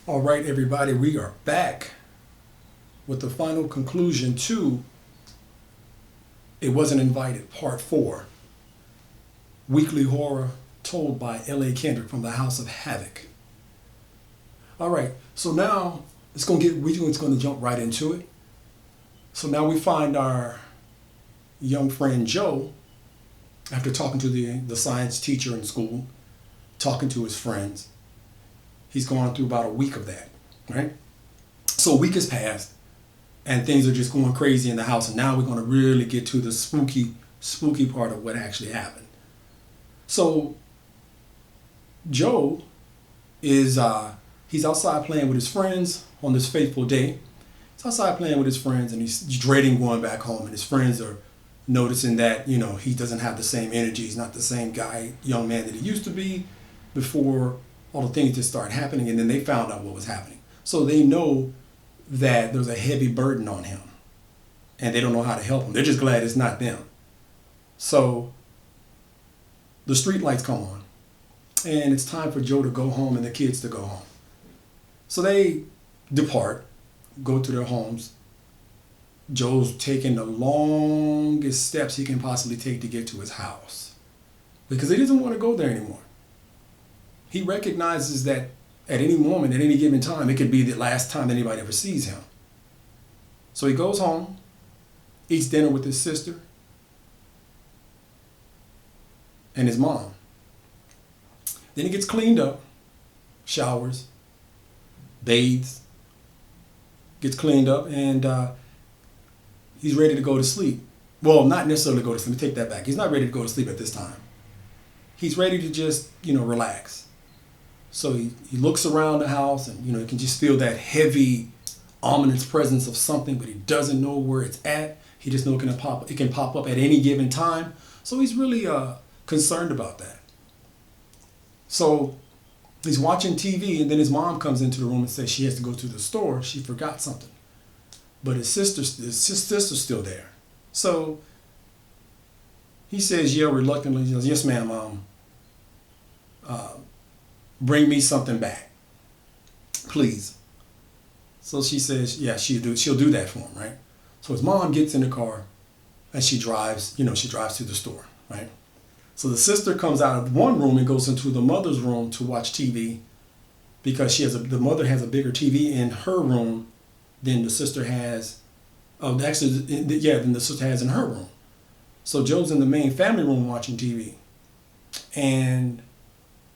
All right, everybody, we are back with the final conclusion to It Wasn't Invited, Part 4, Weekly Horror told by L.A. Kendrick from the House of Havoc. All right, so now we're just going to jump right into it. So now we find our young friend Joe, after talking to the science teacher in school, talking to his friends. He's gone through about a week of that, right? So a week has passed, and things are just going crazy in the house. And now we're going to really get to the spooky part of what actually happened. So Joe is he's outside playing with his friends on this fateful day. He's outside playing with his friends, and he's dreading going back home. And his friends are noticing that he doesn't have the same energy. He's not the same young man that he used to be before all the things just started happening. And then they found out what was happening. So they know that there's a heavy burden on him, and they don't know how to help him. They're just glad it's not them. So the street lights come on, and it's time for Joe to go home and the kids to go home. So they depart, go to their homes. Joe's taking the longest steps he can possibly take to get to his house because he doesn't want to go there anymore. He recognizes that at any moment, at any given time, it could be the last time anybody ever sees him. So he goes home, eats dinner with his sister and his mom. Then he gets cleaned up, showers, bathes, gets cleaned up, and he's ready to go to sleep. Well, not necessarily go to sleep. Let me take that back. He's not ready to go to sleep at this time. He's ready to just, relax. So he looks around the house, and you can just feel that heavy, ominous presence of something, but he doesn't know where it's at. He just knows it can pop up at any given time. So he's really concerned about that. So he's watching TV, and then his mom comes into the room and says she has to go to the store. She forgot something, but his sister's still there. So he says, reluctantly, "Yes, ma'am, Mom. Bring me something back, please." So she says, yeah, she'll do that for him, right? So his mom gets in the car and she drives to the store, right? So the sister comes out of one room and goes into the mother's room to watch TV because the mother has a bigger TV in her room than the sister has. Than the sister has in her room. So Joe's in the main family room watching TV, and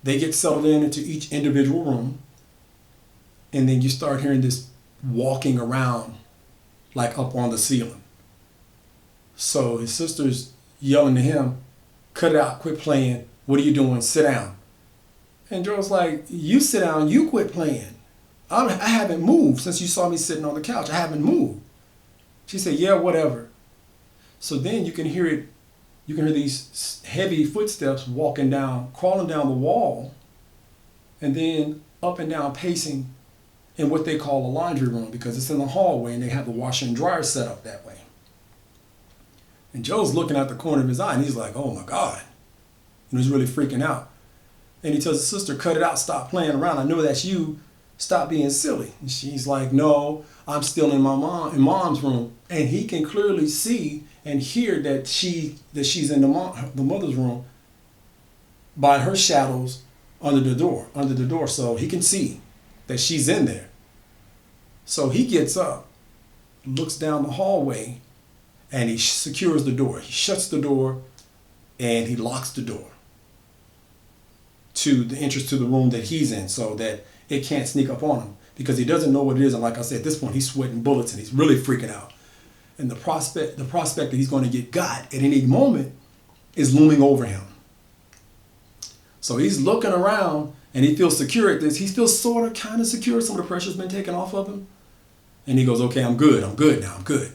they get settled into each individual room, and then you start hearing this walking around like up on the ceiling. So his sister's yelling to him, "Cut it out, quit playing. What are you doing? Sit down." And Joe's like, "You sit down, you quit playing. I haven't moved since you saw me sitting on the couch. I haven't moved." She said, "Yeah, whatever." So then you can hear these heavy footsteps crawling down the wall, and then up and down pacing in what they call a laundry room because it's in the hallway and they have the washer and dryer set up that way. And Joe's looking out the corner of his eye and he's like, "Oh my God." He's really freaking out. And he tells his sister, "Cut it out, stop playing around. I know that's you. Stop being silly." And she's like, "No, I'm still in mom's room." And he can clearly see and hear that she's in the mother's room by her shadows under the door. So he can see that she's in there. So he gets up, looks down the hallway, and he secures the door. He shuts the door and he locks the door to the entrance to the room that he's in so that it can't sneak up on him because he doesn't know what it is. And like I said, at this point, he's sweating bullets and he's really freaking out. And the prospect that he's going to get got at any moment is looming over him. So he's looking around and he feels secure at this. He feels sort of kind of secure. Some of the pressure's been taken off of him. And he goes, "Okay, I'm good now, I'm good."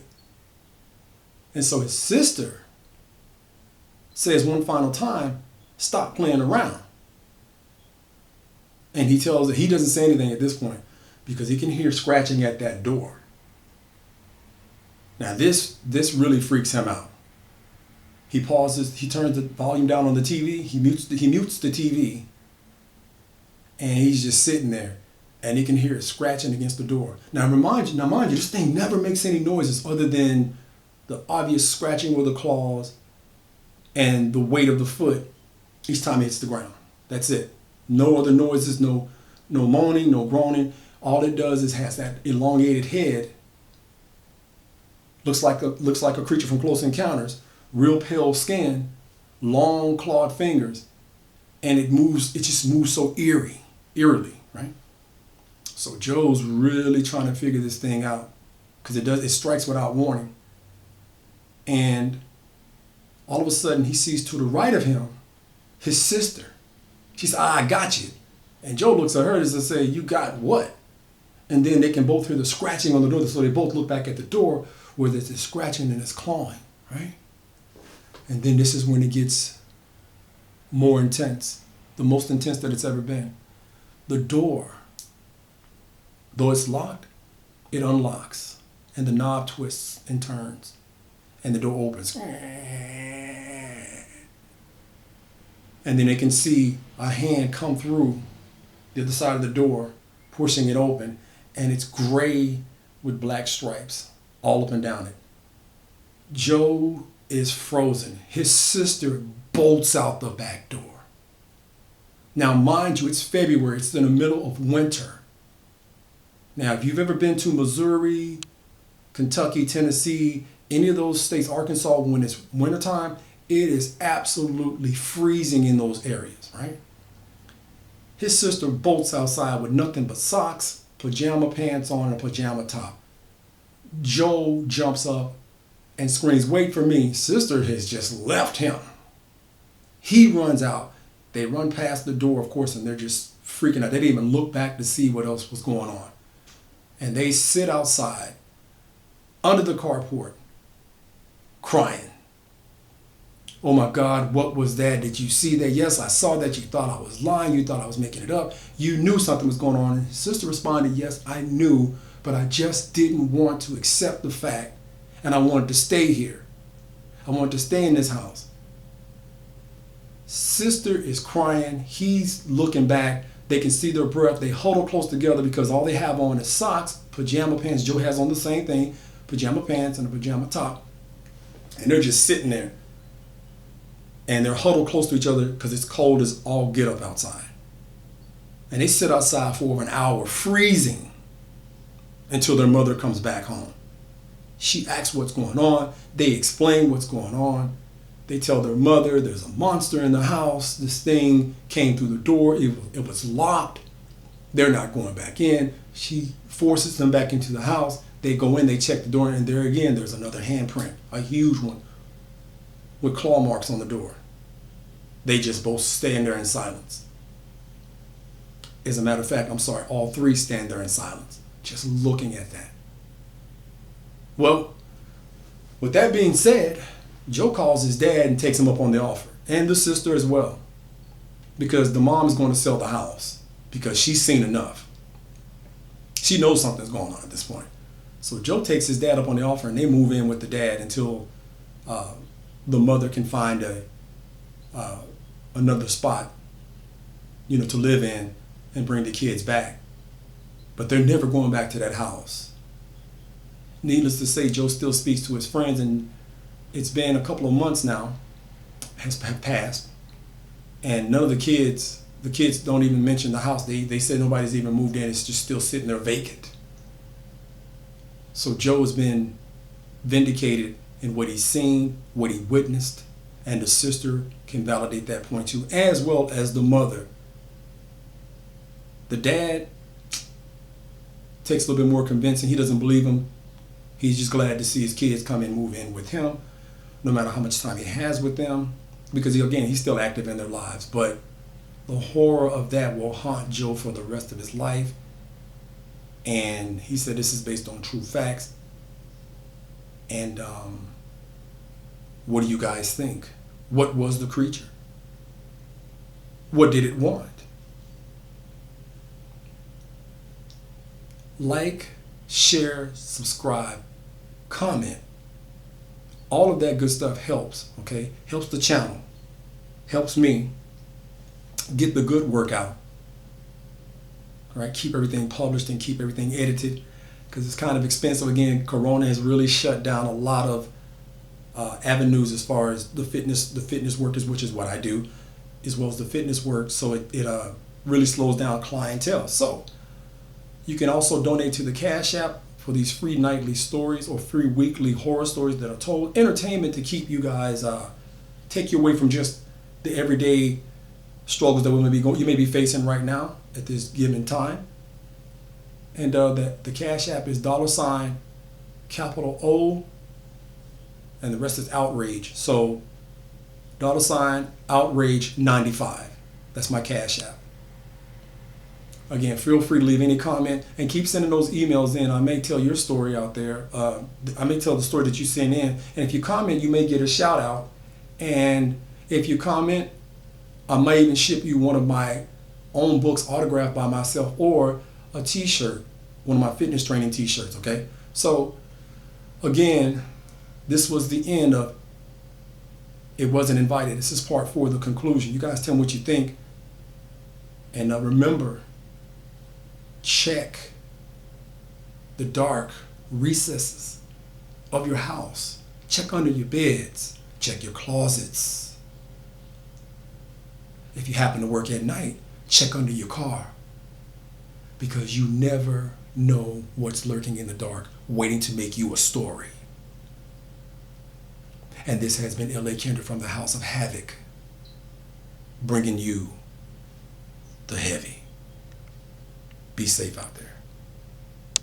And so his sister says one final time, "Stop playing around." And he tells her he doesn't say anything at this point because he can hear scratching at that door. Now this really freaks him out. He pauses, he turns the volume down on the TV, he mutes the TV, and he's just sitting there. and he can hear it scratching against the door. Now mind you, this thing never makes any noises other than the obvious scratching with the claws and the weight of the foot each time it hits the ground. That's it. No other noises, no moaning, no groaning. All it does is has that elongated head. Looks like a creature from Close Encounters. Real pale skin, long clawed fingers, and it just moves so eerily, right? So Joe's really trying to figure this thing out because it strikes without warning. And all of a sudden he sees to the right of him his sister. She says, I got you. And Joe looks at her and says, you got what? And then they can both hear the scratching on the door. So they both look back at the door where there's this scratching and this clawing, right? And then this is when it gets more intense, the most intense that it's ever been. The door, though it's locked, it unlocks and the knob twists and turns and the door opens. And then they can see a hand come through the other side of the door, pushing it open, and it's gray with black stripes all up and down it. Joe is frozen. His sister bolts out the back door. Now, mind you, it's February. It's in the middle of winter. Now, if you've ever been to Missouri, Kentucky, Tennessee, any of those states, Arkansas, when it's wintertime, it is absolutely freezing in those areas, right? His sister bolts outside with nothing but socks, pajama pants on, and a pajama top. Joe jumps up and screams, wait for me. Sister has just left him. He runs out. They run past the door, of course, and they're just freaking out. They didn't even look back to see what else was going on. And they sit outside under the carport crying. Oh my God, what was that? Did you see that? Yes, I saw that. You thought I was lying. You thought I was making it up. You knew something was going on. And his sister responded, yes, I knew, but I just didn't want to accept the fact, and I wanted to stay here. I wanted to stay in this house. Sister is crying. He's looking back. They can see their breath. They huddle close together because all they have on is socks, pajama pants. Joe has on the same thing, pajama pants and a pajama top. And they're just sitting there. And they're huddled close to each other because it's cold as all get up outside. And they sit outside for over an hour, freezing, until their mother comes back home. She asks what's going on. They explain what's going on. They tell their mother there's a monster in the house. This thing came through the door. It was locked. They're not going back in. She forces them back into the house. They go in, they check the door, and there again, there's another handprint, a huge one, with claw marks on the door. They just both stand there in silence. As a matter of fact, all three stand there in silence, just looking at that. Well, with that being said, Joe calls his dad and takes him up on the offer, and the sister as well, because the mom's going to sell the house because she's seen enough. She knows something's going on at this point. So Joe takes his dad up on the offer, and they move in with the dad until the mother can find another spot, to live in and bring the kids back. But they're never going back to that house. Needless to say, Joe still speaks to his friends, and it's been a couple of months now, have passed, and none of the kids don't even mention the house. They said nobody's even moved in. It's just still sitting there vacant. So Joe has been vindicated in what he's seen, what he witnessed, and the sister can validate that point too, as well as the mother. The dad takes a little bit more convincing. He doesn't believe him. He's just glad to see his kids come and move in with him, no matter how much time he has with them, because he's still active in their lives. But the horror of that will haunt Joe for the rest of his life. And he said this is based on true facts. And what do you guys think? What was the creature? What did it want? Like, share, subscribe, comment. All of that good stuff helps, okay? Helps the channel. Helps me get the good work out. right? Keep everything published and keep everything edited, because it's kind of expensive. Again, Corona has really shut down a lot of avenues as far as the fitness work is, which is what I do, as well as the fitness work. So it really slows down clientele. So you can also donate to the Cash App for these free nightly stories or free weekly horror stories that are told. Entertainment to keep you guys, take you away from just the everyday struggles that you may be facing right now at this given time. And the Cash App is $ capital O, and the rest is outrage. So $ outrage 95. That's my Cash App. Again, feel free to leave any comment and keep sending those emails in. I may tell your story out there. I may tell the story that you send in. And if you comment, you may get a shout out. And if you comment, I might even ship you one of my own books autographed by myself, or a t-shirt, one of my fitness training t-shirts, okay? So again, this was the end of It Wasn't Invited. This is part 4 of the conclusion. You guys tell me what you think. And remember, check the dark recesses of your house. Check under your beds. Check your closets. If you happen to work at night, check under your car. Because you never know what's lurking in the dark, waiting to make you a story. And this has been L.A. Kendrick from the House of Havoc, bringing you the heavy. Be safe out there.